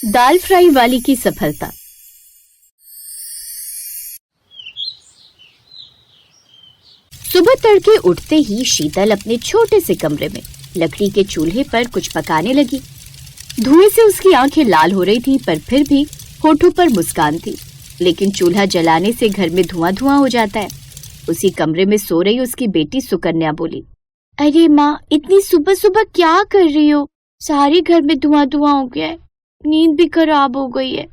दाल fry वाली की सफलता। सुबह तड़के उठते ही शीतल अपने छोटे से कमरे में लकड़ी के चूल्हे पर कुछ पकाने लगी। धुएं से उसकी आंखें लाल हो रही थी, पर फिर भी होठों पर मुस्कान थी। लेकिन चूल्हा जलाने से घर में धुआं धुआं हो जाता है। उसी कमरे में सो रही उसकी बेटी सुकन्या बोली, अरे माँ, इतनी सुबह सुबह क्या कर रही हो? सारे घर में धुआं धुआं हो गया है, नींद भी खराब हो गई है।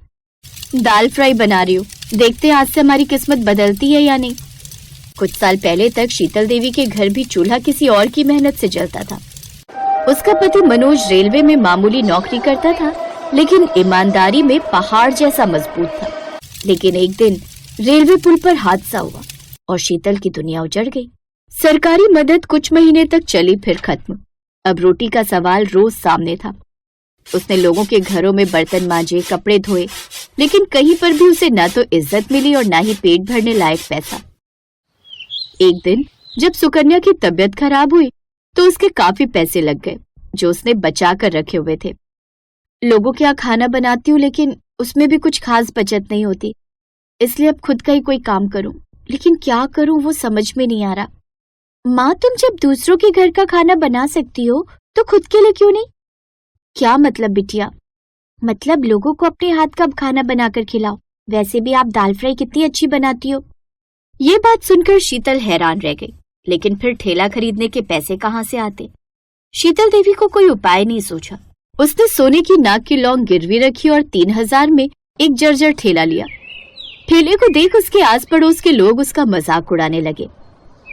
दाल फ्राई बना रही हूँ, देखते हैं आज से हमारी किस्मत बदलती है या नहीं। कुछ साल पहले तक शीतल देवी के घर भी चूल्हा किसी और की मेहनत से जलता था। उसका पति मनोज रेलवे में मामूली नौकरी करता था, लेकिन ईमानदारी में पहाड़ जैसा मजबूत था। लेकिन एक दिन रेलवे पुल पर हादसा हुआ और शीतल की दुनिया उजड़ गई। सरकारी मदद कुछ महीने तक चली, फिर खत्म। अब रोटी का सवाल रोज सामने था। उसने लोगों के घरों में बर्तन मांजे, कपड़े धोए, लेकिन कहीं पर भी उसे न तो इज्जत मिली और न ही पेट भरने लायक पैसा। एक दिन जब सुकन्या की तबीयत खराब हुई तो उसके काफी पैसे लग गए जो उसने बचा कर रखे हुए थे। लोगों के यहाँ खाना बनाती हूँ, लेकिन उसमें भी कुछ खास बचत नहीं होती, इसलिए अब खुद का ही कोई काम करूं। लेकिन क्या करूं वो समझ में नहीं आ रहा। माँ, तुम जब दूसरों के घर का खाना बना सकती हो तो खुद के लिए क्यों नहीं? क्या मतलब बिटिया? मतलब लोगों को अपने हाथ का खाना बनाकर खिलाओ। वैसे भी आप दाल फ्राई कितनी अच्छी बनाती हो। ये बात सुनकर शीतल हैरान रह गई, लेकिन फिर ठेला खरीदने के पैसे कहाँ से आते? शीतल देवी को कोई उपाय नहीं सूझा। उसने सोने की नाक की लौंग गिरवी रखी और 3000 में एक जर्जर ठेला लिया। ठेले को देख उसके आस पड़ोस के लोग उसका मजाक उड़ाने लगे।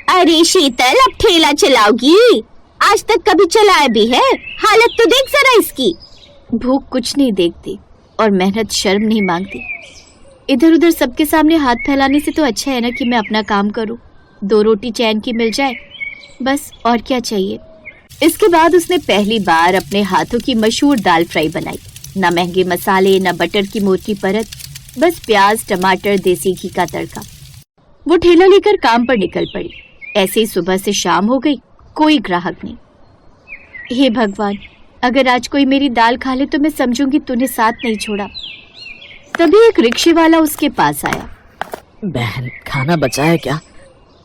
अरे शीतल, अब ठेला चलाओगी? आज तक कभी चलाया भी है? हालत तो देख जरा इसकी। भूख कुछ नहीं देखती और मेहनत शर्म नहीं मांगती। इधर उधर सबके सामने हाथ फैलाने से तो अच्छा है ना कि मैं अपना काम करूं। 2 रोटी चैन की मिल जाए, बस और क्या चाहिए। इसके बाद उसने पहली बार अपने हाथों की मशहूर दाल फ्राई बनाई। न महंगे मसाले, न बटर की मोटी परत, बस प्याज, टमाटर, देसी घी का तड़का। वो ठेला लेकर काम पर निकल पड़ी। ऐसे ही सुबह से शाम हो गई, कोई ग्राहक नहीं। हे भगवान, अगर आज कोई मेरी दाल खा ले तो मैं समझूंगी तूने साथ नहीं छोड़ा। तभी एक रिक्शे वाला उसके पास आया। बहन, खाना बचा है क्या?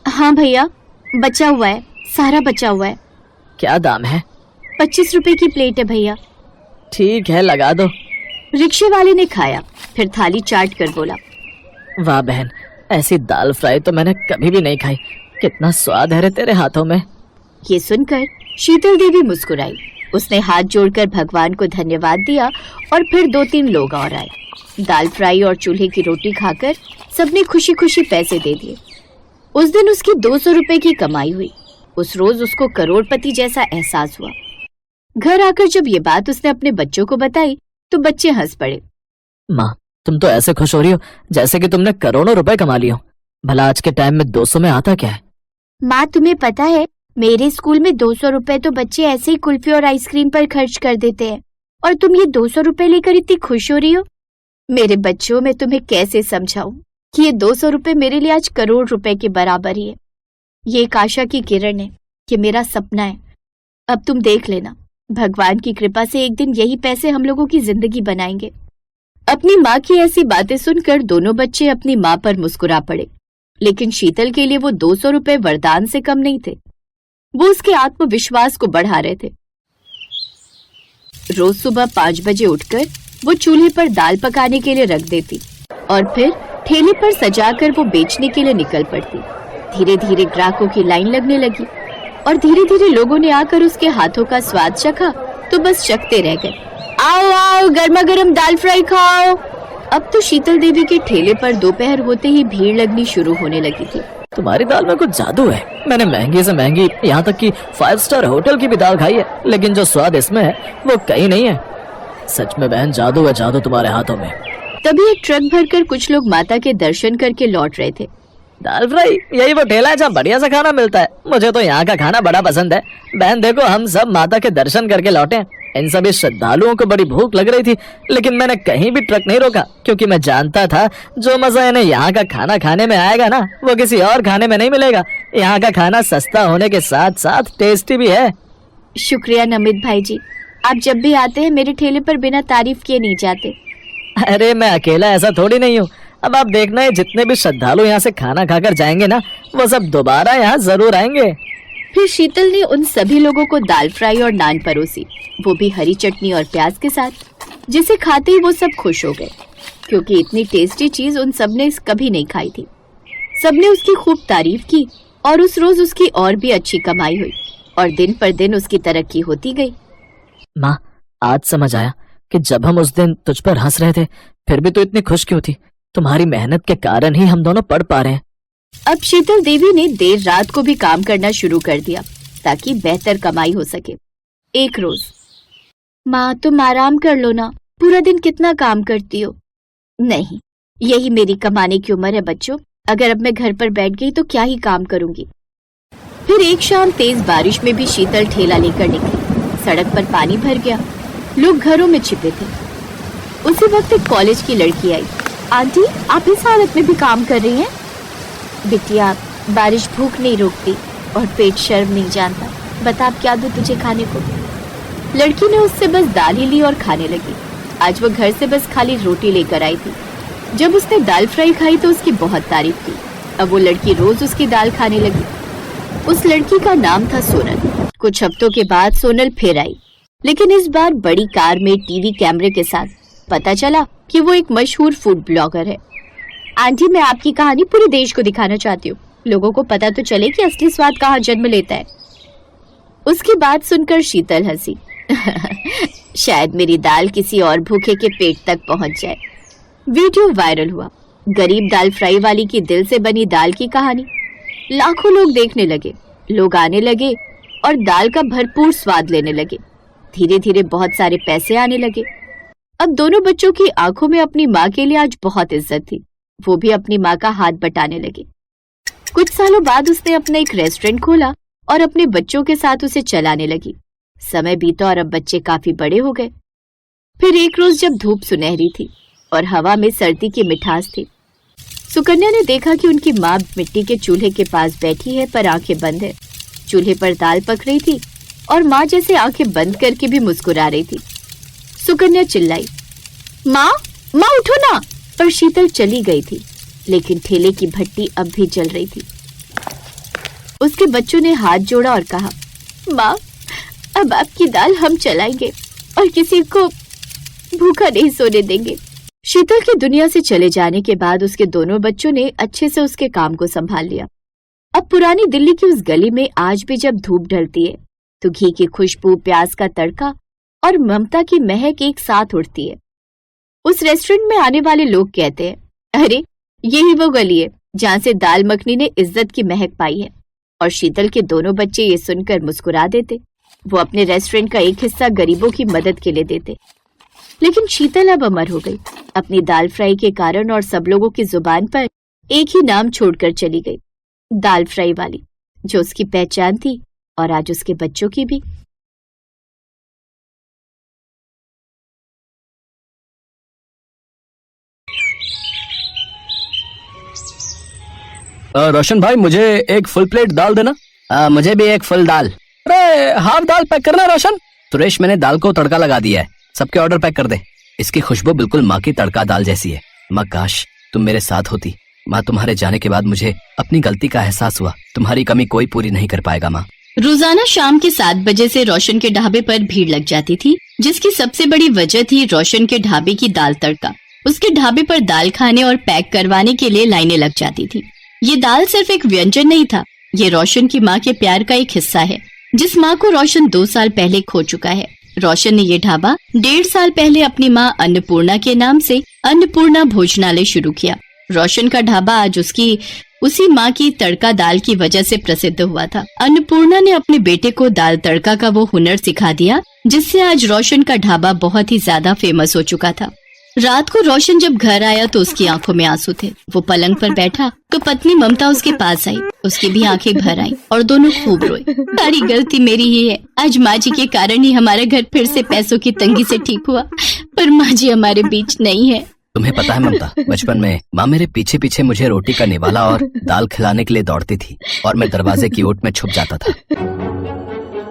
हाँ भैया, बचा हुआ है, सारा बचा हुआ है। क्या दाम है? 25 रुपए की प्लेट है भैया। ठीक है, लगा दो। रिक्शे वाले ने खाया, फिर थाली चाट कर बोला, वाह बहन, ऐसी दाल फ्राई तो मैंने कभी भी नहीं खाई। कितना स्वाद है रे तेरे हाथों में। ये सुनकर शीतल देवी मुस्कुराई। उसने हाथ जोड़कर भगवान को धन्यवाद दिया और फिर 2-3 लोग और आए। दाल फ्राई और चूल्हे की रोटी खाकर सबने खुशी खुशी पैसे दे दिए। उस दिन उसकी 200 रुपए की कमाई हुई। उस रोज उसको करोड़पति जैसा एहसास हुआ। घर आकर जब ये बात उसने अपने बच्चों को बताई तो बच्चे हंस पड़े। माँ, तुम तो ऐसे खुश हो रही हो जैसे कि तुमने करोड़ों रुपए कमा लिए हो। भला आज के टाइम में 200 में आता क्या है? माँ, तुम्हें पता है मेरे स्कूल में 200 रुपए तो बच्चे ऐसे ही कुल्फी और आइसक्रीम पर खर्च कर देते हैं, और तुम ये 200 रुपए लेकर इतनी खुश हो रही हो। मेरे बच्चों, मैं तुम्हें कैसे समझाऊं कि ये 200 रुपए मेरे लिए आज करोड़ रुपए के बराबर ही है। ये एक आशा की किरण है, ये मेरा सपना है। अब तुम देख लेना, भगवान की कृपा से एक दिन यही पैसे हम लोगों की जिंदगी बनाएंगे। अपनी माँ की ऐसी बातें सुनकर दोनों बच्चे अपनी माँ पर मुस्कुरा पड़े, लेकिन शीतल के लिए वो 200 रुपए वरदान से कम नहीं थे। वो उसके आत्मविश्वास को बढ़ा रहे थे। रोज सुबह 5 बजे उठकर वो चूल्हे पर दाल पकाने के लिए रख देती और फिर ठेले पर सजाकर वो बेचने के लिए निकल पड़ती। धीरे धीरे ग्राहकों की लाइन लगने लगी और धीरे धीरे लोगों ने आकर उसके हाथों का स्वाद चखा तो बस चखते रह गए। आओ आओ, गर्मा गर्म दाल फ्राई खाओ। अब तो शीतल देवी के ठेले पर दोपहर होते ही भीड़ लगनी शुरू होने लगी थी। तुम्हारी दाल में कुछ जादू है। मैंने महंगी से महंगी, यहाँ तक कि 5 स्टार होटल की भी दाल खाई है, लेकिन जो स्वाद इसमें है वो कहीं नहीं है। सच में बहन, जादू है जादू तुम्हारे हाथों में। तभी एक ट्रक भरकर कुछ लोग माता के दर्शन करके लौट रहे थे। दाल फ्राई, यही वो ठेला है जहाँ बढ़िया सा खाना मिलता है। मुझे तो यहाँ का खाना बड़ा पसंद है। बहन देखो, हम सब माता के दर्शन करके लौटे। इन सभी श्रद्धालुओं को बड़ी भूख लग रही थी, लेकिन मैंने कहीं भी ट्रक नहीं रोका, क्योंकि मैं जानता था जो मजा इन्हें यहाँ का खाना खाने में आएगा ना, वो किसी और खाने में नहीं मिलेगा। यहाँ का खाना सस्ता होने के साथ साथ टेस्टी भी है। शुक्रिया नमित भाई जी, आप जब भी आते हैं मेरे ठेले पर बिना तारीफ किए नहीं जाते। अरे मैं अकेला ऐसा थोड़ी नहीं हूँ। अब आप देखना है जितने भी श्रद्धालु यहाँ से खाना खाकर जाएंगे ना, वो सब दोबारा यहाँ जरूर आएंगे। फिर शीतल ने उन सभी लोगों को दाल फ्राई और नान परोसी, वो भी हरी चटनी और प्याज के साथ, जिसे खाते ही वो सब खुश हो गए, क्योंकि इतनी टेस्टी चीज उन सब ने कभी नहीं खाई थी। सबने उसकी खूब तारीफ की और उस रोज उसकी और भी अच्छी कमाई हुई और दिन पर दिन उसकी तरक्की होती गई। माँ, आज समझ आया कि जब हम उस दिन तुझ पर हंस रहे थे फिर भी तू इतनी खुश क्यों थी। तुम्हारी मेहनत के कारण ही हम दोनों पढ़ पा रहे हैं। अब शीतल देवी ने देर रात को भी काम करना शुरू कर दिया ताकि बेहतर कमाई हो सके। एक रोज, माँ तुम आराम कर लो ना, पूरा दिन कितना काम करती हो। नहीं, यही मेरी कमाने की उम्र है बच्चों, अगर अब मैं घर पर बैठ गई तो क्या ही काम करूंगी। फिर एक शाम तेज बारिश में भी शीतल ठेला लेकर निकली। सड़क पर पानी भर गया, लोग घरों में छिपे थे। उसी वक्त एक कॉलेज की लड़की आई। आंटी, आप इस हालत में भी काम कर रही हैं? बिटिया, बारिश भूख नहीं रोकती और पेट शर्म नहीं जानता, बता अब क्या दूं तुझे खाने को। लड़की ने उससे बस दाल ही ली और खाने लगी। आज वो घर से बस खाली रोटी लेकर आई थी। जब उसने दाल फ्राई खाई तो उसकी बहुत तारीफ की। अब वो लड़की रोज उसकी दाल खाने लगी। उस लड़की का नाम था सोनल। कुछ हफ्तों के बाद सोनल फिर आई, लेकिन इस बार बड़ी कार में टीवी कैमरे के साथ। पता चला कि वो एक मशहूर फूड ब्लॉगर है। आंटी, मैं आपकी कहानी पूरे देश को दिखाना चाहती हूँ, लोगों को पता तो चले कि असली स्वाद कहाँ जन्म लेता है। उसकी बात सुनकर शीतल हंसी। शायद मेरी दाल किसी और भूखे के पेट तक पहुंच जाए। वीडियो वायरल हुआ। गरीब दाल फ्राई वाली की दिल से बनी दाल की कहानी। लाखों लोग देखने लगे, लोग आने लगे और दाल का भरपूर स्वाद लेने लगे। धीरे धीरे बहुत सारे पैसे आने लगे। अब दोनों बच्चों की आंखों में अपनी माँ के लिए आज बहुत इज्जत थी। वो भी अपनी माँ का हाथ बटाने लगे। कुछ सालों बाद उसने अपना एक रेस्टोरेंट खोला और अपने बच्चों के साथ उसे चलाने लगी। समय बीता और अब बच्चे काफी बड़े हो गए। फिर एक रोज जब धूप सुनहरी थी और हवा में सर्दी की मिठास थी, सुकन्या ने देखा कि उनकी माँ मिट्टी के चूल्हे के पास बैठी है पर आंखें बंद है। चूल्हे पर दाल पक रही थी और माँ जैसे आंखें बंद करके भी मुस्कुरा रही थी। सुकन्या चिल्लाई, माँ, माँ उठो ना। पर शीतल चली गई थी, लेकिन ठेले की भट्टी अब भी जल रही थी। उसके बच्चों ने हाथ जोड़ा और कहा, माँ, अब आपकी दाल हम चलाएंगे और किसी को भूखा नहीं सोने देंगे। शीतल की दुनिया से चले जाने के बाद उसके दोनों बच्चों ने अच्छे से उसके काम को संभाल लिया। अब पुरानी दिल्ली की उस गली में आज भी जब धूप ढलती है तो घी की खुशबू, प्याज का तड़का और ममता की महक एक साथ उठती है। उस रेस्टोरेंट में आने वाले लोग कहते हैं, अरे यही वो गली है जहाँ से दाल मखनी ने इज्जत की महक पाई है। और शीतल के दोनों बच्चे ये सुनकर मुस्कुरा देते। वो अपने रेस्टोरेंट का एक हिस्सा गरीबों की मदद के लिए देते। लेकिन शीतल अब अमर हो गई अपनी दाल फ्राई के कारण, और सब लोगों की जुबान पर एक ही नाम छोड़कर चली गई, दाल फ्राई वाली, जो उसकी पहचान थी और आज उसके बच्चों की भी। रोशन भाई, मुझे एक फुल प्लेट दाल देना। मुझे भी एक फुल दाल। अरे हाफ दाल पैक करना रोशन। सुरेश, मैंने दाल को तड़का लगा दिया है, सबके ऑर्डर पैक कर दे। इसकी खुशबू बिल्कुल माँ की तड़का दाल जैसी है। माँ, काश तुम मेरे साथ होती। माँ, तुम्हारे जाने के बाद मुझे अपनी गलती का एहसास हुआ। तुम्हारी कमी कोई पूरी नहीं कर पाएगा माँ। रोजाना शाम के 7 बजे से रोशन के ढाबे पर भीड़ लग जाती थी, जिसकी सबसे बड़ी वजह थी रोशन के ढाबे की दाल तड़का। उसके ढाबे पर दाल खाने और पैक करवाने के लिए लाइनें लग जाती थी। ये दाल सिर्फ एक व्यंजन नहीं था, ये रोशन की माँ के प्यार का एक हिस्सा है, जिस माँ को रोशन 2 साल पहले खो चुका है। रोशन ने ये ढाबा 1.5 साल पहले अपनी माँ अन्नपूर्णा के नाम से अन्नपूर्णा भोजनालय शुरू किया। रोशन का ढाबा आज उसी माँ की तड़का दाल की वजह से प्रसिद्ध हुआ था। अन्नपूर्णा ने अपने बेटे को दाल तड़का का वो हुनर सिखा दिया, जिससे आज रोशन का ढाबा बहुत ही ज्यादा फेमस हो चुका था। रात को रोशन जब घर आया तो उसकी आंखों में आंसू थे। वो पलंग पर बैठा तो पत्नी ममता उसके पास आई। उसकी भी आंखें भर आईं और दोनों खूब रोए। सारी गलती मेरी ही है, आज माँ जी के कारण ही हमारा घर फिर से पैसों की तंगी से ठीक हुआ, पर माँ जी हमारे बीच नहीं है। तुम्हें पता है ममता, बचपन में माँ मेरे पीछे पीछे मुझे रोटी का निवाला और दाल खिलाने के लिए दौड़ती थी और मैं दरवाजे की ओट में छुप जाता था।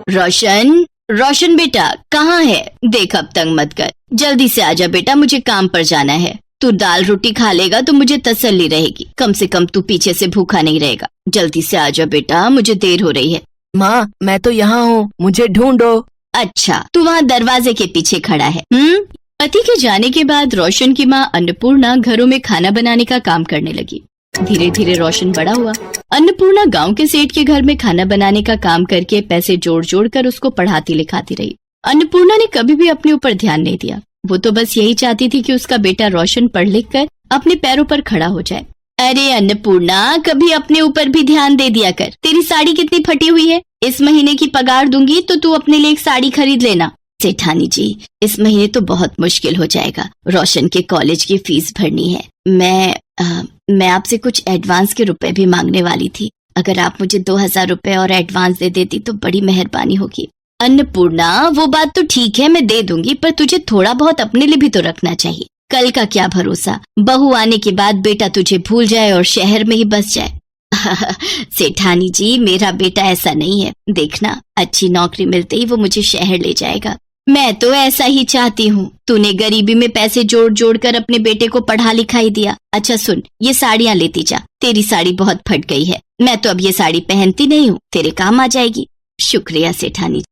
रोशन, रोशन बेटा कहाँ है? देख अब तंग मत कर, जल्दी से आजा बेटा, मुझे काम पर जाना है। तू दाल रोटी खा लेगा तो मुझे तसल्ली रहेगी, कम से कम तू पीछे से भूखा नहीं रहेगा। जल्दी से आजा बेटा, मुझे देर हो रही है। माँ मैं तो यहाँ हूँ, मुझे ढूंढो। अच्छा, तू वहाँ दरवाजे के पीछे खड़ा है। पति के जाने के बाद रोशन की माँ अन्नपूर्णा घरों में खाना बनाने का काम करने लगी। धीरे धीरे रोशन बड़ा हुआ। अन्नपूर्णा गांव के सेठ के घर में खाना बनाने का काम करके पैसे जोड़ जोड़ कर उसको पढ़ाती लिखाती रही। अन्नपूर्णा ने कभी भी अपने ऊपर ध्यान नहीं दिया। वो तो बस यही चाहती थी कि उसका बेटा रोशन पढ़ लिख कर अपने पैरों पर खड़ा हो जाए। अरे अन्नपूर्णा, कभी अपने ऊपर भी ध्यान दे दिया कर। तेरी साड़ी कितनी फटी हुई है? इस महीने की पगार दूंगी तो तू अपने लिए एक साड़ी खरीद लेना। सेठानी जी, इस महीने तो बहुत मुश्किल हो जाएगा, रोशन के कॉलेज की फीस भरनी है। मैं आपसे कुछ एडवांस के रुपए भी मांगने वाली थी। अगर आप मुझे 2000 रुपए और एडवांस दे देती तो बड़ी मेहरबानी होगी। अन्नपूर्णा, वो बात तो ठीक है, मैं दे दूंगी, पर तुझे थोड़ा बहुत अपने लिए भी तो रखना चाहिए। कल का क्या भरोसा, बहू आने के बाद बेटा तुझे भूल जाए और शहर में ही बस जाए। सेठानी जी, मेरा बेटा ऐसा नहीं है। देखना, अच्छी नौकरी मिलते ही वो मुझे शहर ले जाएगा। मैं तो ऐसा ही चाहती हूँ। तूने गरीबी में पैसे जोड़ जोड़ कर अपने बेटे को पढ़ा लिखाई दिया। अच्छा सुन, ये साड़ियाँ लेती जा, तेरी साड़ी बहुत फट गई है। मैं तो अब ये साड़ी पहनती नहीं हूँ, तेरे काम आ जाएगी। शुक्रिया सेठानी।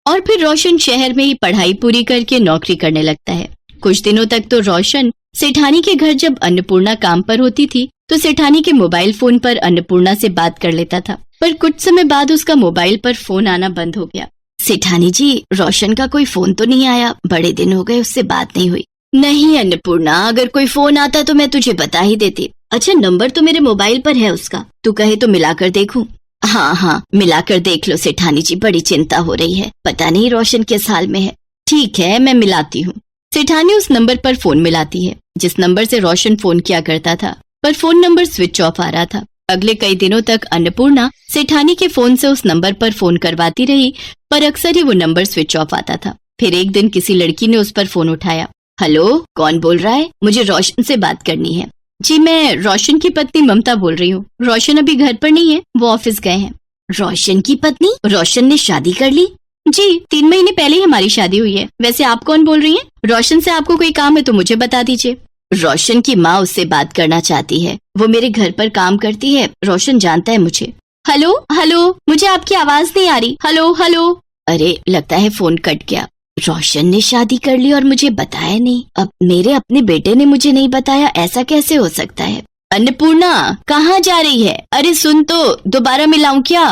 और फिर रोशन शहर में ही पढ़ाई पूरी करके नौकरी करने लगता है। कुछ दिनों तक तो रोशन सेठानी के घर जब अन्नपूर्णा काम पर होती थी तो सेठानी के मोबाइल फोन पर अन्नपूर्णा से बात कर लेता था, पर कुछ समय बाद उसका मोबाइल पर फोन आना बंद हो गया। सेठानी जी, रोशन का कोई फोन तो नहीं आया? बड़े दिन हो गए, उससे बात नहीं हुई। नहीं अन्नपूर्णा, अगर कोई फोन आता तो मैं तुझे बता ही देती। अच्छा, नंबर तो मेरे मोबाइल पर है उसका, तू कहे तो मिलाकर देखूं? हाँ, मिलाकर देख लो सेठानी जी, बड़ी चिंता हो रही है, पता नहीं रोशन किस हाल में है। ठीक है, मैं मिलाती हूँ। सेठानी उस नंबर पर फोन मिलाती है जिस नंबर से रोशन फोन किया करता था, पर फोन नंबर स्विच ऑफ आ रहा था। अगले कई दिनों तक अन्नपूर्णा सेठानी के फोन से उस नंबर पर फोन करवाती रही, पर अक्सर ही वो नंबर स्विच ऑफ आता था। फिर एक दिन किसी लड़की ने उस पर फोन उठाया। हेलो, कौन बोल रहा है? मुझे रोशन से बात करनी है। जी, मैं रोशन की पत्नी ममता बोल रही हूँ। रोशन अभी घर पर नहीं है, वो ऑफिस गए हैं। रोशन की पत्नी? रोशन ने शादी कर ली? जी, 3 महीने पहले ही हमारी शादी हुई है। वैसे आप कौन बोल रही हैं? रोशन से आपको कोई काम है तो मुझे बता दीजिए। रोशन की माँ उससे बात करना चाहती है, वो मेरे घर पर काम करती है, रोशन जानता है मुझे। हेलो, मुझे आपकी आवाज नहीं आ रही। हेलो। अरे, लगता है फोन कट गया। रोशन ने शादी कर ली और मुझे बताया नहीं। अब मेरे अपने बेटे ने मुझे नहीं बताया, ऐसा कैसे हो सकता है? अन्नपूर्णा, कहाँ जा रही है? अरे सुन तो, दोबारा मिलाऊं क्या?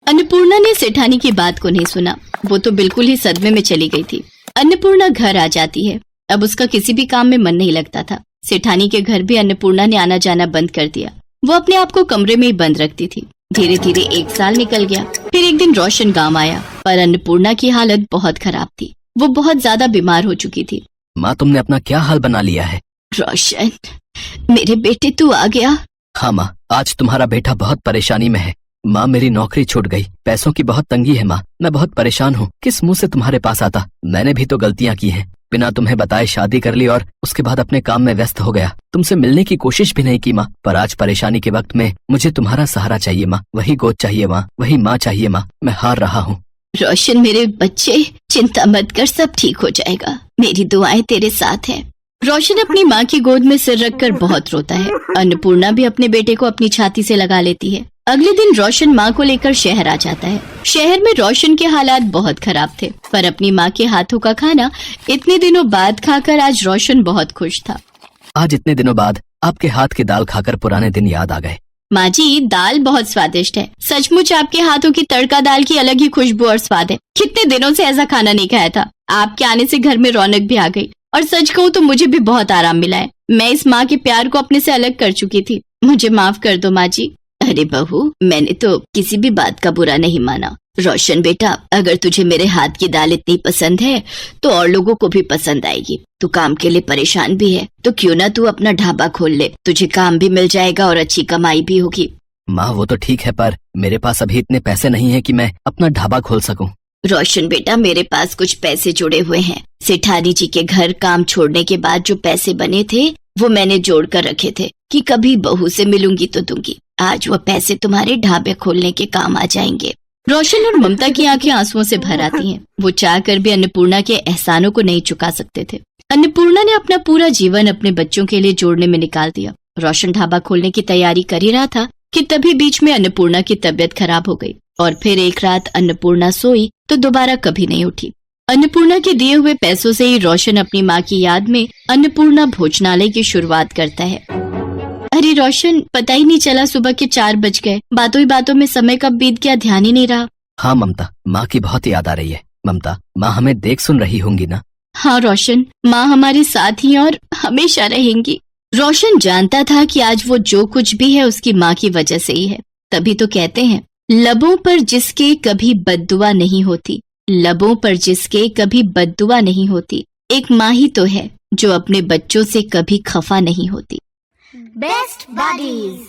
अन्नपूर्णा ने सेठानी की बात को नहीं सुना, वो तो बिल्कुल ही सदमे में चली गई थी। अन्नपूर्णा घर आ जाती है। अब उसका किसी भी काम में मन नहीं लगता था। सेठानी के घर भी अन्नपूर्णा ने आना जाना बंद कर दिया। वो अपने आप को कमरे में ही बंद रखती थी। धीरे धीरे 1 साल निकल गया। फिर एक दिन रोशन गांव आया, पर अन्नपूर्णा की हालत बहुत खराब थी। वो बहुत ज्यादा बीमार हो चुकी थी। माँ, तुमने अपना क्या हाल बना लिया है? रोशन, मेरे बेटे, तू आ गया? हाँ माँ, आज तुम्हारा बेटा बहुत परेशानी में है। माँ, मेरी नौकरी छूट गई, पैसों की बहुत तंगी है माँ, मैं बहुत परेशान हूँ। किस मुंह से तुम्हारे पास आता? मैंने भी तो गलतियाँ की हैं, बिना तुम्हें बताए शादी कर ली और उसके बाद अपने काम में व्यस्त हो गया। तुमसे मिलने की कोशिश भी नहीं की माँ, पर आज परेशानी के वक्त में मुझे तुम्हारा सहारा चाहिए माँ, वही गोद चाहिए माँ, वही माँ चाहिए माँ। मैं हार रहा हूँ। रोशन मेरे बच्चे, चिंता मत कर, सब ठीक हो जाएगा, मेरी दुआएं तेरे साथ हैं। रोशन अपनी माँ की गोद में सिर रखकर बहुत रोता है। अन्नपूर्णा भी अपने बेटे को अपनी छाती से लगा लेती है। अगले दिन रोशन माँ को लेकर शहर आ जाता है। शहर में रोशन के हालात बहुत खराब थे, पर अपनी माँ के हाथों का खाना इतने दिनों बाद खाकर आज रोशन बहुत खुश था। आज इतने दिनों बाद आपके हाथ की दाल खाकर पुराने दिन याद आ गए। माँ जी, दाल बहुत स्वादिष्ट है। सचमुच आपके हाथों की तड़का दाल की अलग ही खुशबू और स्वाद है। कितने दिनों से ऐसा खाना नहीं खाया था। आपके आने से घर में रौनक भी आ गई, और सच कहूँ तो मुझे भी बहुत आराम मिला है। मैं इस माँ के प्यार को अपने से अलग कर चुकी थी। मुझे माफ कर दो माँ जी। अरे बहू, मैंने तो किसी भी बात का बुरा नहीं माना। रोशन बेटा, अगर तुझे मेरे हाथ की दाल इतनी पसंद है तो और लोगों को भी पसंद आएगी। तू काम के लिए परेशान भी है, तो क्यों ना तू अपना ढाबा खोल ले, तुझे काम भी मिल जाएगा और अच्छी कमाई भी होगी। माँ, वो तो ठीक है, पर मेरे पास अभी इतने पैसे नहीं है कि मैं अपना ढाबा खोल सकूं। रोशन बेटा, मेरे पास कुछ पैसे जुड़े हुए हैं। सेठानी जी के घर काम छोड़ने के बाद जो पैसे बने थे वो मैंने जोड़ कर रखे थे कि कभी बहू से मिलूंगी तो दूंगी। आज वो पैसे तुम्हारे ढाबे खोलने के काम आ जाएंगे। रोशन और ममता की आंखें आंसुओं से भर आती हैं। वो चाह कर भी अन्नपूर्णा के एहसानों को नहीं चुका सकते थे। अन्नपूर्णा ने अपना पूरा जीवन अपने बच्चों के लिए जोड़ने में निकाल दिया। रोशन ढाबा खोलने की तैयारी कर ही रहा था कि तभी बीच में अन्नपूर्णा की तबीयत खराब हो गई और फिर एक रात अन्नपूर्णा सोई तो दोबारा कभी नहीं उठी। अन्नपूर्णा के दिए हुए पैसों से ही रोशन अपनी माँ की याद में अन्नपूर्णा भोजनालय की शुरुआत करता है। अरे रोशन, पता ही नहीं चला सुबह के 4 बज गए। बातों ही बातों में समय कब बीत गया ध्यान ही नहीं रहा। हाँ ममता, माँ की बहुत याद आ रही है। ममता, माँ हमें देख सुन रही होंगी ना? हाँ रोशन, माँ हमारे साथ ही और हमेशा रहेंगी। रोशन जानता था कि आज वो जो कुछ भी है उसकी माँ की वजह से ही है। तभी तो कहते हैं, लबों पर जिसके कभी बद्दुआ नहीं होती, लबों पर जिसके कभी बद्दुआ नहीं होती, एक माँ ही तो है जो अपने बच्चों से कभी खफा नहीं होती। Best buddies.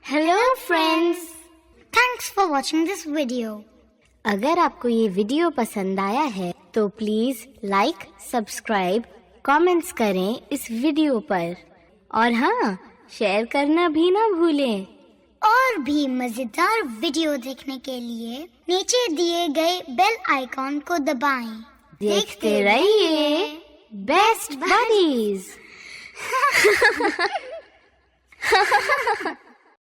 Hello friends. Thanks for watching this video. अगर आपको ये वीडियो पसंद आया है तो प्लीज लाइक, सब्सक्राइब, कमेंट्स करें इस वीडियो पर और हाँ, शेयर करना भी ना भूलें। और भी मजेदार वीडियो देखने के लिए नीचे दिए गए बेल आइकॉन को दबाएं। देखते रहिए बेस्ट बडीज।